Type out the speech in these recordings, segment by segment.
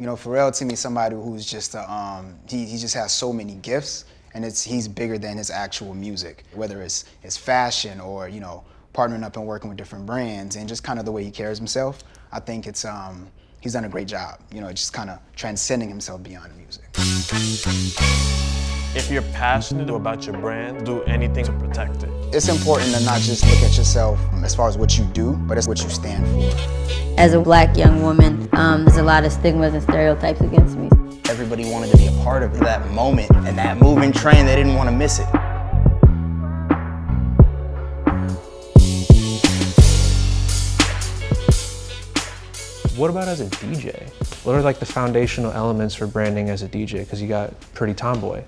You know, Pharrell to me is somebody who's just, he just has so many gifts, and he's bigger than his actual music, whether it's fashion or, you know, partnering up and working with different brands and just kind of the way he carries himself. I think it's, he's done a great job, you know, just kind of transcending himself beyond music. If you're passionate about your brand, do anything to protect it. It's important to not just look at yourself as far as what you do, but it's what you stand for. As a black young woman, there's a lot of stigmas and stereotypes against me. Everybody wanted to be a part of that moment, and that moving train, they didn't want to miss it. What about as a DJ? What are like the foundational elements for branding as a DJ? Because you got Pretty Tomboy.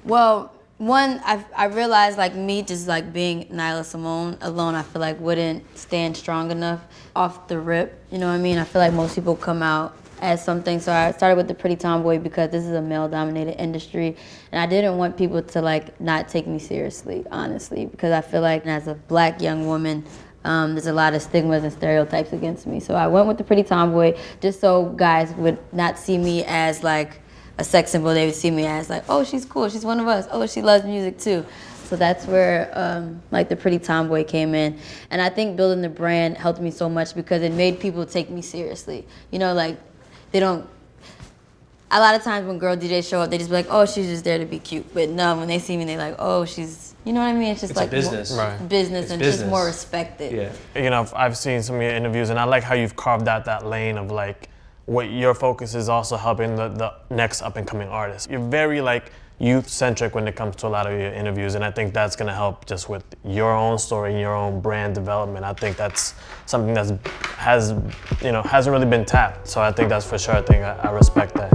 Well, one, I realized like me just like being Nyla Symone alone, I feel like wouldn't stand strong enough off the rip. You know what I mean? I feel like most people come out as something. So I started with the Pretty Tomboy because this is a male-dominated industry, and I didn't want people to like not take me seriously, honestly, because I feel like as a black young woman, there's a lot of stigmas and stereotypes against me. So I went with the Pretty Tomboy just so guys would not see me as like a sex symbol. They would see me as like, oh, she's cool, she's one of us. Oh, she loves music too. So that's where like the Pretty Tomboy came in. And I think building the brand helped me so much because it made people take me seriously. You know, like they don't, a lot of times when girl DJs show up, they just be like, oh, she's just there to be cute. But no, when they see me, they're like, oh, she's, you know what I mean? It's just like business. Right. Business, and business. just more respected. Yeah. You know, I've seen some of your interviews, and I like how you've carved out that lane of like, what your focus is also helping the next up and coming artists. You're very like youth-centric when it comes to a lot of your interviews, and I think that's gonna help just with your own story and your own brand development. I think that's something that hasn't really been tapped. So I think that's for sure a thing. I respect that.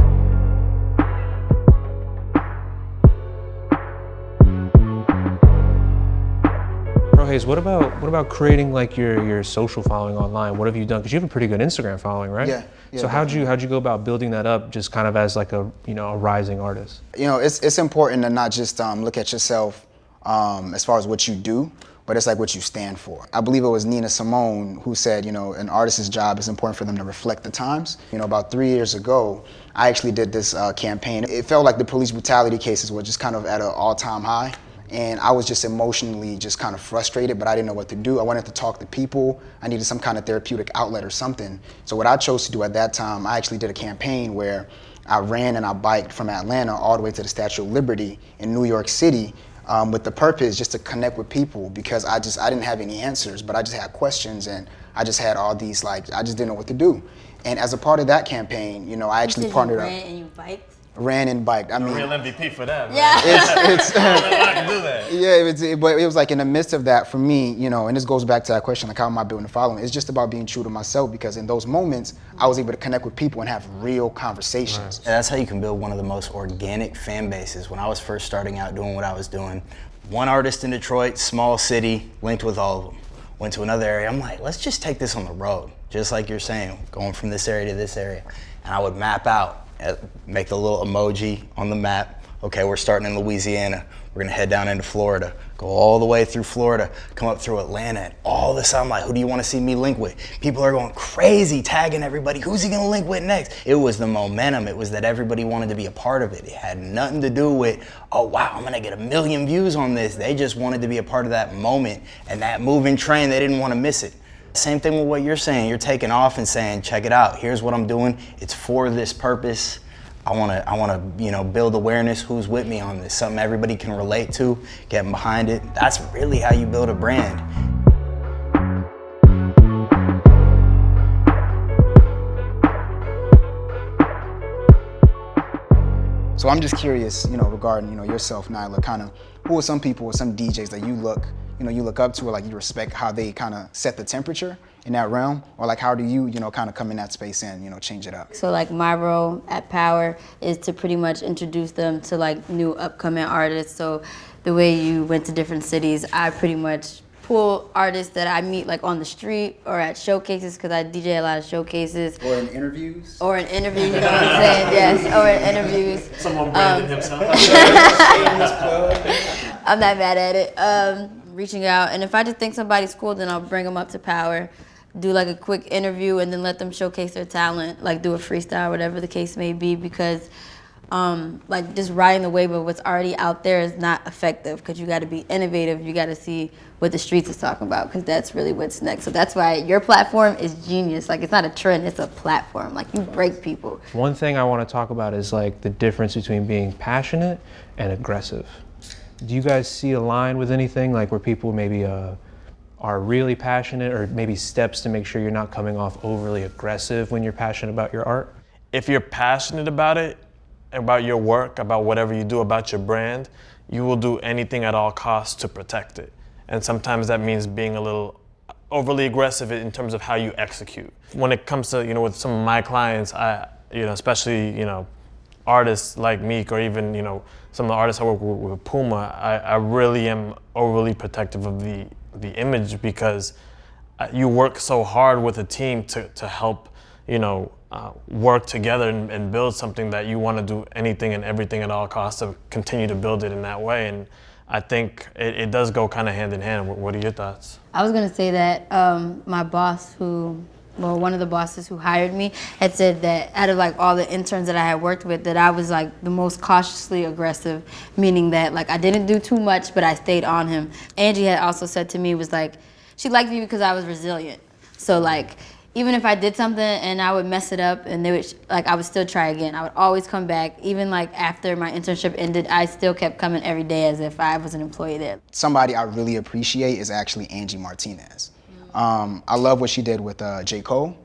Prohaize, what about creating like your social following online? What have you done? Because you have a pretty good Instagram following, right? Yeah. So how'd you go about building that up, just kind of as like a a rising artist? You know, it's important to not just look at yourself as far as what you do, but it's like what you stand for. I believe it was Nyla Symone who said, you know, an artist's job is important for them to reflect the times. You know, about 3 years ago, I actually did this campaign. It felt like the police brutality cases were just kind of at an all-time high. And I was just emotionally just kind of frustrated, but I didn't know what to do. I wanted to talk to people. I needed some kind of therapeutic outlet or something. So what I chose to do at that time, I actually did a campaign where I ran and I biked from Atlanta all the way to the Statue of Liberty in New York City with the purpose just to connect with people, because I didn't have any answers, but I just had questions, and I just had all these, like, I just didn't know what to do. And as a part of that campaign, you know, I actually partnered up. You ran and you biked? Ran and biked. I mean, Real MVP for that, man. Yeah. It's I can do that. Yeah, but it was like in the midst of that for me, you know, and this goes back to that question, like how am I building a following? It's just about being true to myself, because in those moments, I was able to connect with people and have real conversations. And that's how you can build one of the most organic fan bases. When I was first starting out doing what I was doing, one artist in Detroit, small city, linked with all of them. Went to another area, I'm like, let's just take this on the road. Just like you're saying, going from this area to this area. And I would map out, make the little emoji on the map. Okay, we're starting in Louisiana. We're gonna head down into Florida, go all the way through Florida, come up through Atlanta, and all this, I'm like, who do you wanna see me link with? People are going crazy, tagging everybody. Who's he gonna link with next? It was the momentum. It was that everybody wanted to be a part of it. It had nothing to do with, oh wow, I'm gonna get 1 million views on this. They just wanted to be a part of that moment, and that moving train, they didn't wanna miss it. Same thing with what you're saying. You're taking off and saying, check it out. Here's what I'm doing. It's for this purpose. I wanna, you know, build awareness. Who's with me on this? Something everybody can relate to, getting behind it. That's really how you build a brand. So I'm just curious, you know, regarding, you know, yourself, Nyla, kind of who are some people or some DJs that you look up to, or like you respect how they kind of set the temperature in that realm, or like how do you, you know, kind of come in that space and, you know, change it up? So like my role at Power is to pretty much introduce them to like new upcoming artists. So the way you went to different cities, I pretty much pull artists that I meet like on the street or at showcases, because I DJ a lot of showcases. Or in interviews? Or in interviews, you know what I'm saying? Yes, or in interviews. Someone branded himself. I'm not mad at it. Reaching out, and if I just think somebody's cool, then I'll bring them up to Power. do like a quick interview and then let them showcase their talent, like do a freestyle, whatever the case may be, because like just riding the wave of what's already out there is not effective, because you got to be innovative. You got to see what the streets is talking about, because that's really what's next. So that's why your platform is genius. Like, it's not a trend, it's a platform. Like, you break people. One thing I want to talk about is like the difference between being passionate and aggressive. Do you guys see a line with anything, like where people maybe are really passionate, or maybe steps to make sure you're not coming off overly aggressive when you're passionate about your art? If you're passionate about it, about your work, about whatever you do, about your brand, you will do anything at all costs to protect it. And sometimes that means being a little overly aggressive in terms of how you execute. When it comes to, with some of my clients, especially, artists like Meek, or even, some of the artists I work with Puma, I really am overly protective of the image, because you work so hard with a team to help, work together and build something that you want to do anything and everything at all costs to continue to build it in that way. And I think it does go kind of hand in hand. What are your thoughts? I was gonna say that my boss, one of the bosses who hired me, had said that out of like all the interns that I had worked with, that I was like the most cautiously aggressive, meaning that like I didn't do too much, but I stayed on him. Angie had also said to me, was like, she liked me because I was resilient. So like, even if I did something and I would mess it up, and I would still try again. I would always come back. Even like after my internship ended, I still kept coming every day as if I was an employee there. Somebody I really appreciate is actually Angie Martinez. I love what she did with J. Cole.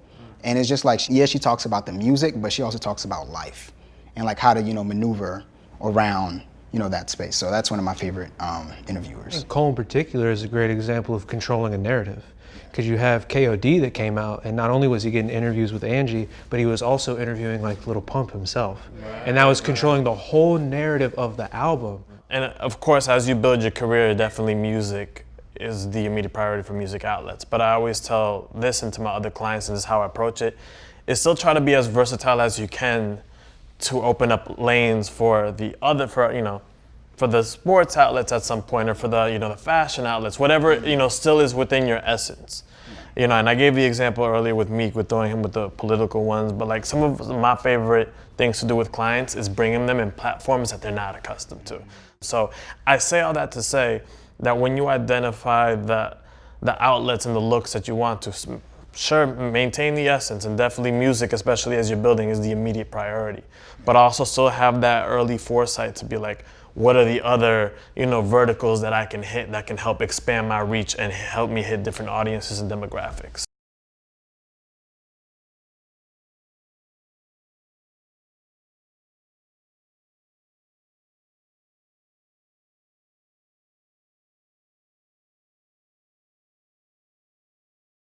And it's just like, she talks about the music, but she also talks about life and like how to, maneuver around, that space. So that's one of my favorite interviewers. Cole in particular is a great example of controlling a narrative. Because you have KOD that came out, and not only was he getting interviews with Angie, but he was also interviewing like Lil Pump himself. And that was controlling the whole narrative of the album. And of course, as you build your career, definitely music is the immediate priority for music outlets. But I always tell this, and to my other clients, and this is how I approach it, is still try to be as versatile as you can to open up lanes for the other, for the sports outlets at some point, or for the, the fashion outlets, whatever, still is within your essence. And I gave the example earlier with Meek, with throwing him with the political ones, but like some of my favorite things to do with clients is bringing them in platforms that they're not accustomed to. So I say all that to say that when you identify the outlets and the looks that you want to, sure, maintain the essence, and definitely music, especially as you're building, is the immediate priority. But also still have that early foresight to be like, what are the other, verticals that I can hit that can help expand my reach and help me hit different audiences and demographics?